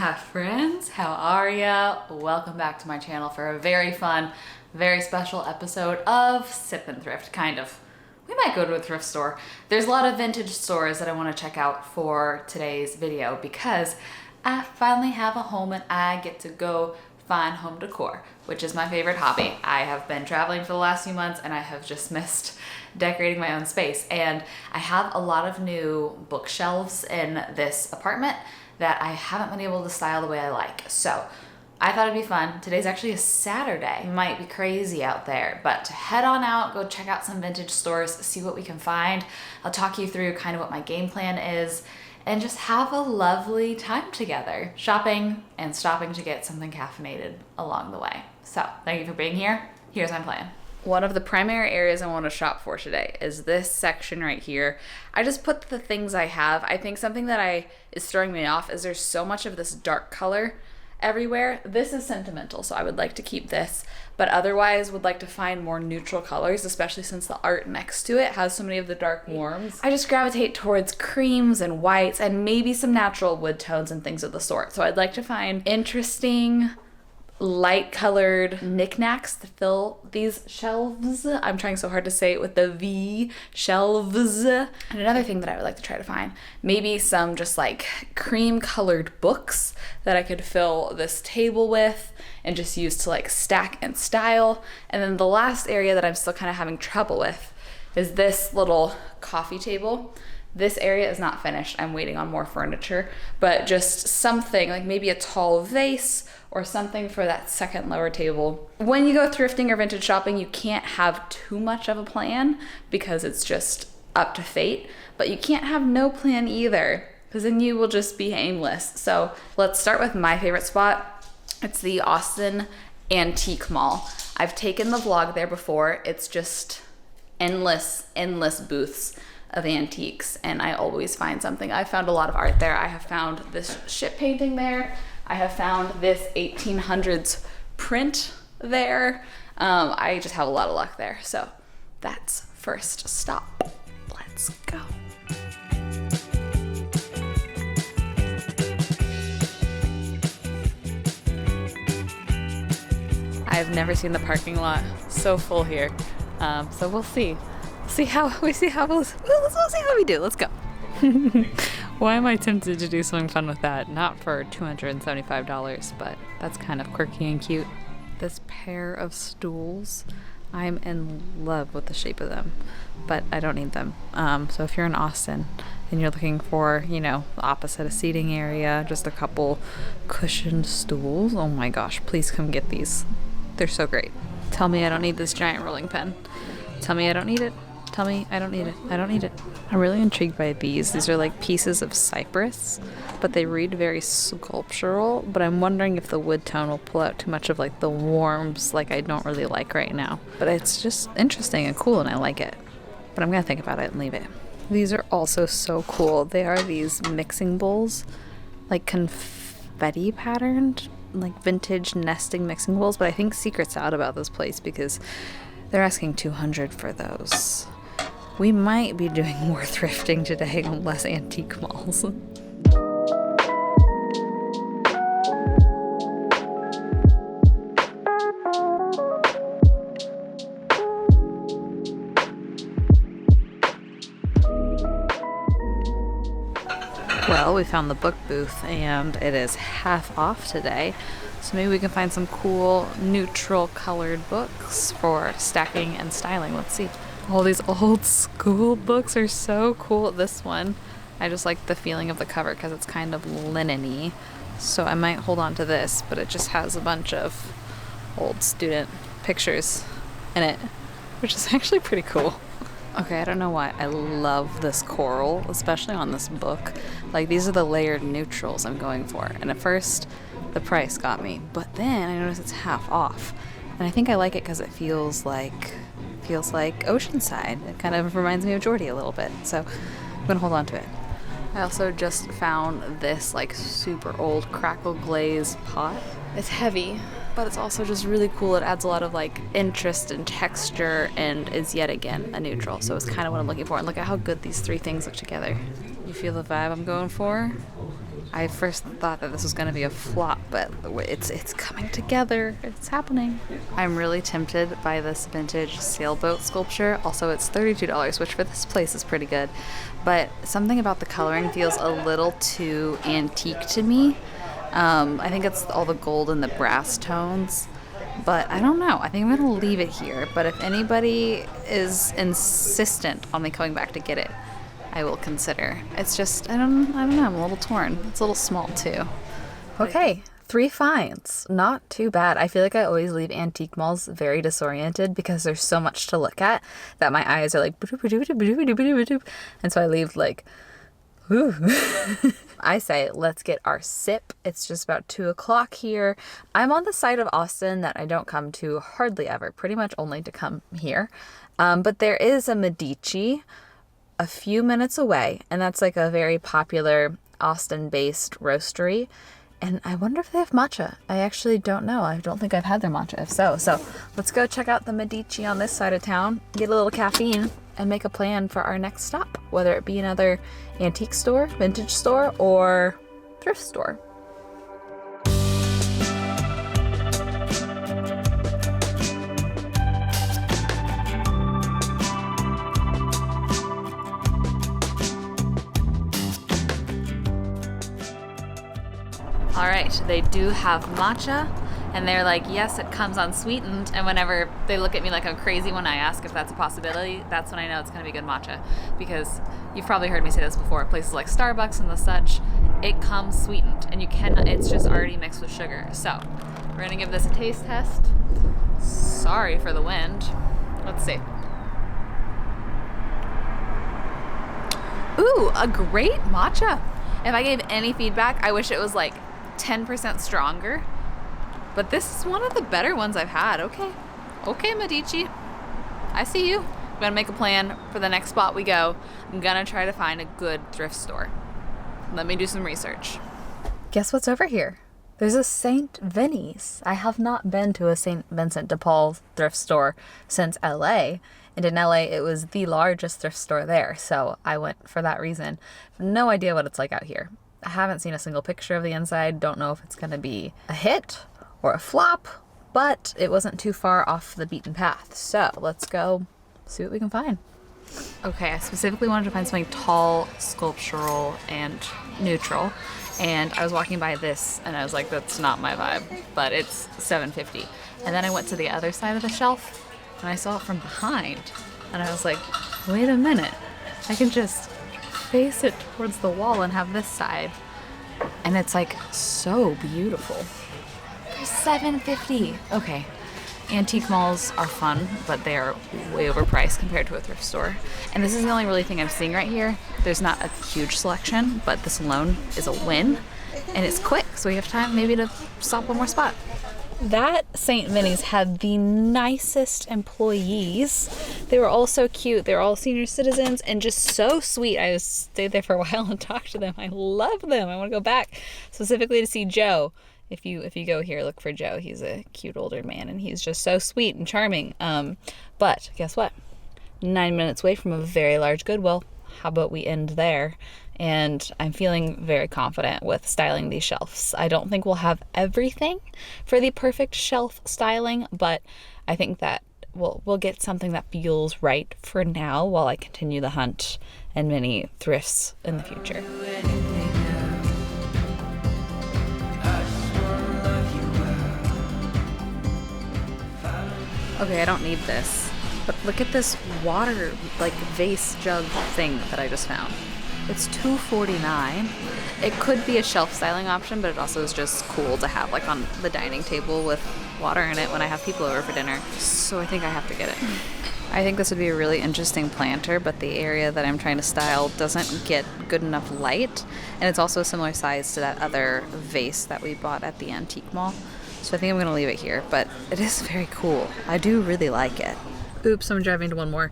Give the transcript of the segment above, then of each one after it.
Hi friends, how are ya? Welcome back to my channel for a very fun, very special episode of Sip and Thrift, kind of. We might go to a thrift store. There's a lot of vintage stores that I want to check out for today's video because I finally have a home and I get to go find home decor, which is my favorite hobby. I have been traveling for the last few months and I have just missed decorating my own space. And I have a lot of new bookshelves in this apartment that I haven't been able to style the way I like. So I thought it'd be fun. Today's actually a Saturday. It might be crazy out there, but to head on out, go check out some vintage stores, see what we can find. I'll talk you through kind of what my game plan is and just have a lovely time together, shopping and stopping to get something caffeinated along the way. So thank you for being here. Here's my plan. One of the primary areas I want to shop for today is this section right here. I just put the things I have. I think something that is throwing me off is there's so much of this dark color everywhere. This is sentimental, so I would like to keep this, but otherwise would like to find more neutral colors, especially since the art next to it has so many of the dark warms. I just gravitate towards creams and whites and maybe some natural wood tones and things of the sort. So I'd like to find interesting light colored knickknacks to fill these shelves. I'm trying so hard to say it with the V, shelves. And another thing that I would like to try to find, maybe some just like cream colored books that I could fill this table with and just use to like stack and style. And then the last area that I'm still kind of having trouble with is this little coffee table. This area is not finished. I'm waiting on more furniture, but just something like maybe a tall vase or something for that second lower table. When you go thrifting or vintage shopping, you can't have too much of a plan because it's just up to fate, but you can't have no plan either because then you will just be aimless. So let's start with my favorite spot. It's the Austin Antique Mall. I've taken the vlog there before. It's just endless booths of antiques and I always find something. I found a lot of art there. I have found this ship painting there. I have found this 1800s print there. I just have a lot of luck there. So that's first stop. Let's go. I've never seen the parking lot so full here. So we'll see. We'll see how we do. Let's go. Why am I tempted to do something fun with that? Not for $275, but that's kind of quirky and cute. This pair of stools, I'm in love with the shape of them, but I don't need them. So if you're in Austin and you're looking for, you know, the opposite of seating area, just a couple cushioned stools, oh my gosh, please come get these. They're so great. Tell me I don't need this giant rolling pen. Tell me I don't need it. Tell me I don't need it. I don't need it. I'm really intrigued by these. These are like pieces of cypress, but they read very sculptural, but I'm wondering if the wood tone will pull out too much of like the warmth like I don't really like right now. But it's just interesting and cool and I like it. But I'm gonna think about it and leave it. These are also so cool. They are these mixing bowls, like confetti patterned, like vintage nesting mixing bowls, but I think secret's out about this place because they're asking $200 for those. We might be doing more thrifting today and less antique malls. Well, we found the book booth and it is half off today. So maybe we can find some cool neutral colored books for stacking and styling. Let's see. All these old school books are so cool. This one, I just like the feeling of the cover because it's kind of linen-y. So I might hold on to this, but it just has a bunch of old student pictures in it, which is actually pretty cool. Okay, I don't know why I love this coral, especially on this book. Like these are the layered neutrals I'm going for. And at first, the price got me, but then I noticed it's half off. And I think I like it because it feels like Oceanside. It kind of reminds me of Geordie a little bit, so I'm gonna hold on to it. I also just found this like super old crackle glaze pot. It's heavy, but it's also just really cool. It adds a lot of like interest and texture and is yet again a neutral, so it's kind of what I'm looking for. And look at how good these three things look together. You feel the vibe I'm going for? I first thought that this was going to be a flop, but it's coming together. It's happening. I'm really tempted by this vintage sailboat sculpture. Also, it's $32, which for this place is pretty good. But something about the coloring feels a little too antique to me. I think it's all the gold and the brass tones. But I don't know. I think I'm going to leave it here. But if anybody is insistent on me coming back to get it, I will consider. It's just, I don't know, I'm a little torn. It's a little small too. Okay, 3 finds. Not too bad. I feel like I always leave antique malls very disoriented because there's so much to look at that my eyes are like, and so I leave like, ooh. I say, let's get our sip. It's just about 2 o'clock here. I'm on the side of Austin that I don't come to hardly ever, pretty much only to come here. But there is a Medici a few minutes away, and that's like a very popular Austin-based roastery. And I wonder if they have matcha. I actually don't know. I don't think I've had their matcha if so. So let's go check out the Medici on this side of town, get a little caffeine, and make a plan for our next stop, whether it be another antique store, vintage store, or thrift store. All right, they do have matcha, and they're like, yes, it comes unsweetened. And whenever they look at me like I'm crazy when I ask if that's a possibility, that's when I know it's gonna be good matcha. Because you've probably heard me say this before, places like Starbucks and the such, it comes sweetened, and you cannot, it's just already mixed with sugar. So we're gonna give this a taste test. Sorry for the wind. Let's see. Ooh, a great matcha. If I gave any feedback, I wish it was like 10% stronger, but this is one of the better ones I've had. Okay, Medici, I see you. I'm gonna make a plan for the next spot we go. I'm gonna try to find a good thrift store. Let me do some research. Guess what's over here? There's a St. Vinny's. I have not been to a St. Vincent de Paul thrift store since LA, and in LA it was the largest thrift store there, so I went for that reason. No idea what it's like out here. I haven't seen a single picture of the inside. Don't know if it's going to be a hit or a flop, but it wasn't too far off the beaten path. So let's go see what we can find. Okay, I specifically wanted to find something tall, sculptural, and neutral. And I was walking by this and I was like, that's not my vibe, but it's $7.50. And then I went to the other side of the shelf and I saw it from behind. And I was like, wait a minute, I can just face it towards the wall and have this side, and it's like so beautiful for $7.50. Okay, antique malls are fun, but they are way overpriced compared to a thrift store, and this is the only really thing I'm seeing right here. There's not a huge selection, but this alone is a win, and it's quick, so we have time maybe to stop one more spot. That St. Vinny's had the nicest employees. They were all so cute. They were all senior citizens and just so sweet. I stayed there for a while and talked to them. I love them. I want to go back specifically to see Joe. If you go here, look for Joe. He's a cute older man and he's just so sweet and charming. But guess what? 9 minutes away from a very large Goodwill. How about we end there? And I'm feeling very confident with styling these shelves. I don't think we'll have everything for the perfect shelf styling, but I think that we'll get something that feels right for now while I continue the hunt and many thrifts in the future. Okay, I don't need this, but look at this water like vase jug thing that I just found. It's $2.49. It could be a shelf styling option, but it also is just cool to have like on the dining table with water in it when I have people over for dinner. So I think I have to get it. I think this would be a really interesting planter, but the area that I'm trying to style doesn't get good enough light. And it's also a similar size to that other vase that we bought at the antique mall. So I think I'm gonna leave it here, but it is very cool. I do really like it. Oops, I'm driving to one more.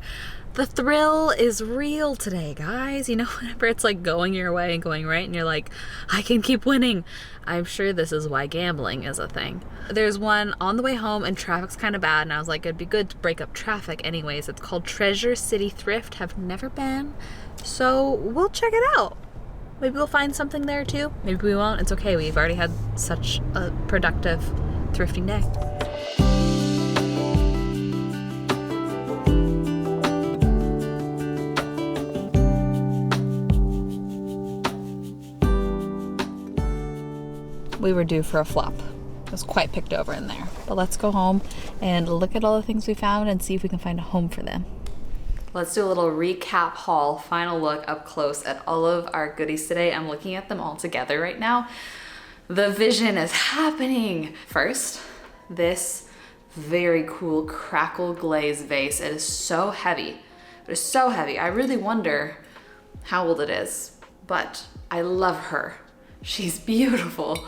The thrill is real today, guys. You know, whenever it's like going your way and going right and you're like, I can keep winning. I'm sure this is why gambling is a thing. There's one on the way home and traffic's kind of bad and I was like, it'd be good to break up traffic anyways. It's called Treasure City Thrift. Have never been, so we'll check it out. Maybe we'll find something there too. Maybe we won't. It's okay. We've already had such a productive thrifting day. We were due for a flop. It was quite picked over in there. But let's go home and look at all the things we found and see if we can find a home for them. Let's do a little recap haul, final look up close at all of our goodies today. I'm looking at them all together right now. The vision is happening. First, this very cool crackle glaze vase. It is so heavy. It is so heavy. I really wonder how old it is, but I love her. She's beautiful.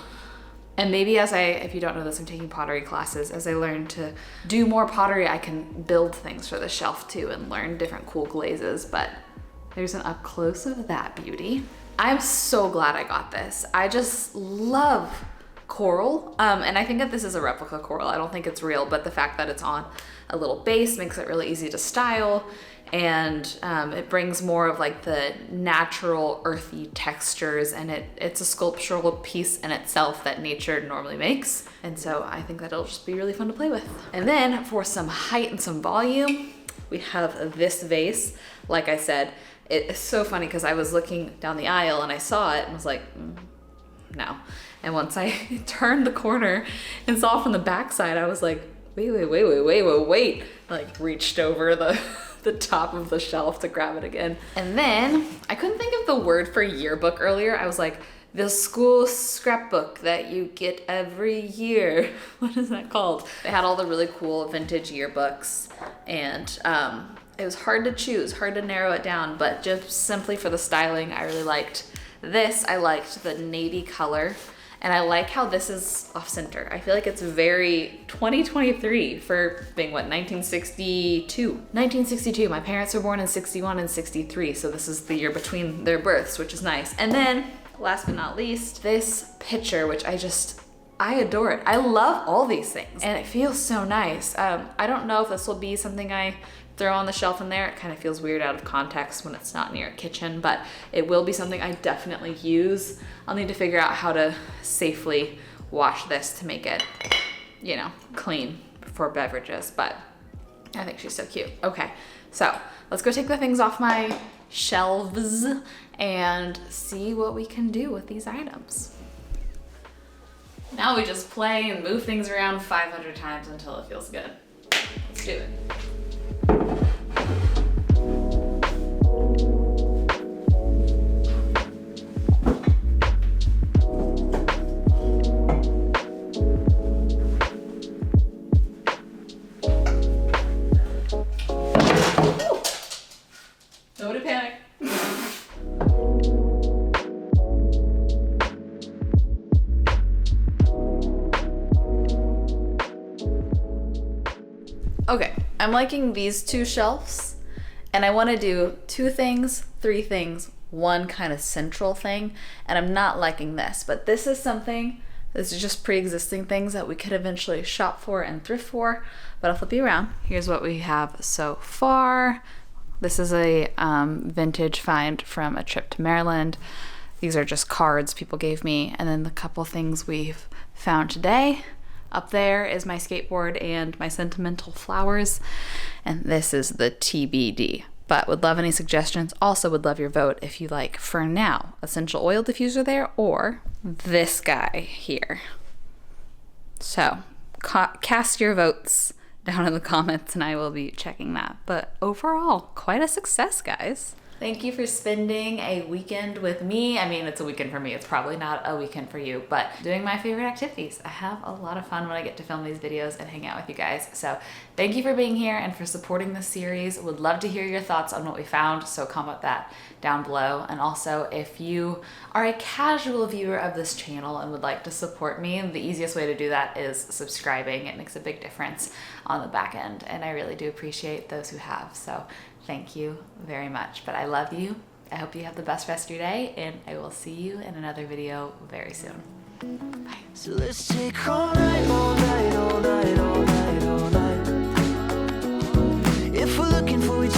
And maybe if you don't know this, I'm taking pottery classes. As I learn to do more pottery, I can build things for the shelf too and learn different cool glazes, but there's an up close of that beauty. I'm so glad I got this. I just love coral. And I think that this is a replica coral. I don't think it's real, but the fact that it's on a little base makes it really easy to style. And it brings more of like the natural earthy textures, and it's a sculptural piece in itself that nature normally makes. And so I think that it'll just be really fun to play with. And then for some height and some volume, we have this vase. Like I said, it's so funny because I was looking down the aisle and I saw it and was like, no. And once I turned the corner and saw from the backside, I was like, wait. Like reached over the top of the shelf to grab it again. And then I couldn't think of the word for yearbook earlier. I was like, the school scrapbook that you get every year. What is that called? They had all the really cool vintage yearbooks, and it was hard to choose, hard to narrow it down, but just simply for the styling, I really liked this. I liked the navy color. And I like how this is off center. I feel like it's very 2023 for being what, 1962. 1962, my parents were born in 61 and 63, so this is the year between their births, which is nice. And then, last but not least, this picture, which I adore it. I love all these things, and it feels so nice. I don't know if this will be something I throw on the shelf in there. It kind of feels weird out of context when it's not near a kitchen, but it will be something I definitely use. I'll need to figure out how to safely wash this to make it, you know, clean for beverages, but I think she's so cute. Okay, so let's go take the things off my shelves and see what we can do with these items. Now we just play and move things around 500 times until it feels good. Let's do it. Nobody panic. Okay, I'm liking these two shelves, and I want to do 2 things, 3 things, one kind of central thing, and I'm not liking this, but this is something, this is just pre-existing things that we could eventually shop for and thrift for, but I'll flip you around. Here's what we have so far. This is a vintage find from a trip to Maryland. These are just cards people gave me, and then the couple things we've found today. Up there is my skateboard and my sentimental flowers, and this is the TBD. But would love any suggestions. Also would love your vote if you like, for now, essential oil diffuser there or this guy here. So cast your votes down in the comments and I will be checking that. But overall, quite a success, guys. Thank you for spending a weekend with me. I mean, it's a weekend for me. It's probably not a weekend for you, but doing my favorite activities. I have a lot of fun when I get to film these videos and hang out with you guys. So thank you for being here and for supporting this series. Would love to hear your thoughts on what we found, so comment that down below. And also, if you are a casual viewer of this channel and would like to support me, the easiest way to do that is subscribing. It makes a big difference on the back end, and I really do appreciate those who have. So thank you very much. But I love you. I hope you have the best rest of your day, and I will see you in another video very soon. Bye. So let's take all night, all night, all night, all night, all night. If we're looking for each